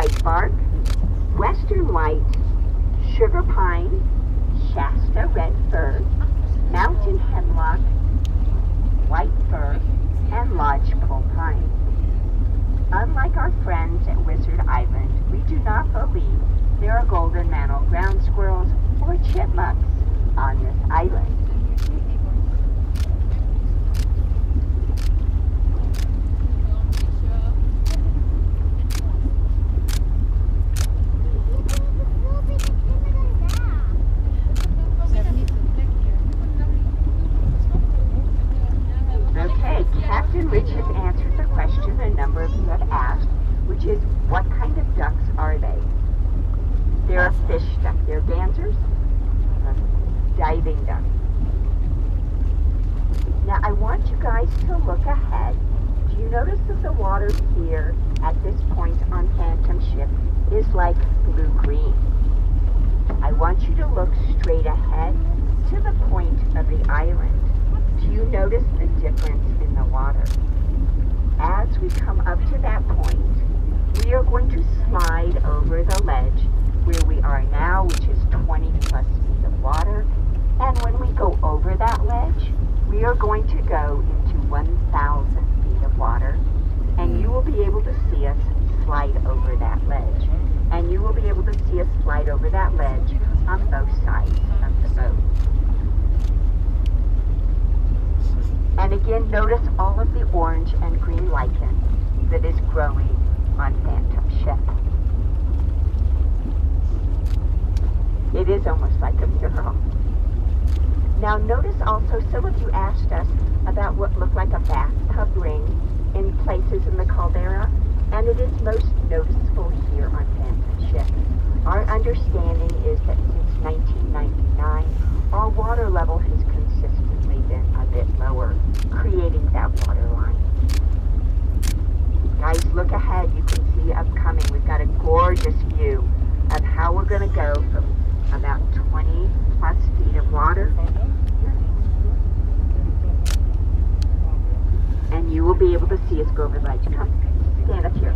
white bark, western white, sugar pine, Shasta red fir, mountain hemlock, white fir, and lodgepole pine. Unlike our friends at Wizard Island, we do not believe there are golden mantle ground squirrels or chipmunks on this island. Okay, Captain Rich has answered the question a number of you have asked, which is, what kind of ducks are they? They're a fish duck. They're dancers, diving ducks. Now I want you guys to look ahead. Do you notice that the water here at this point on Phantom Ship is like blue-green? I want you to look straight ahead to the point of the island. Do you notice the difference in the water? As we come up to that point, we are going to slide over the ledge where we are now, which is 20 plus feet of water. And when we go over that ledge, we are going to go into 1,000 feet of water. And you will be able to see us slide over that ledge. And you will be able to see us slide over that ledge on both sides of the boat. And again, notice all of the orange and green lichen that is growing on Phantom Ship. It is almost like a mural. Now notice also, some of you asked us about what looked like a bathtub ring in places in the caldera, and it is most noticeable here on Phantom Ship. Our understanding is that since 1999, our water level has consistently been a bit lower, creating that water line. Guys, look ahead. You can see upcoming. We've got a gorgeous view of how we're going to go from about 20 plus feet of water. And you will be able to see us go over the ledge. Come, stand up here.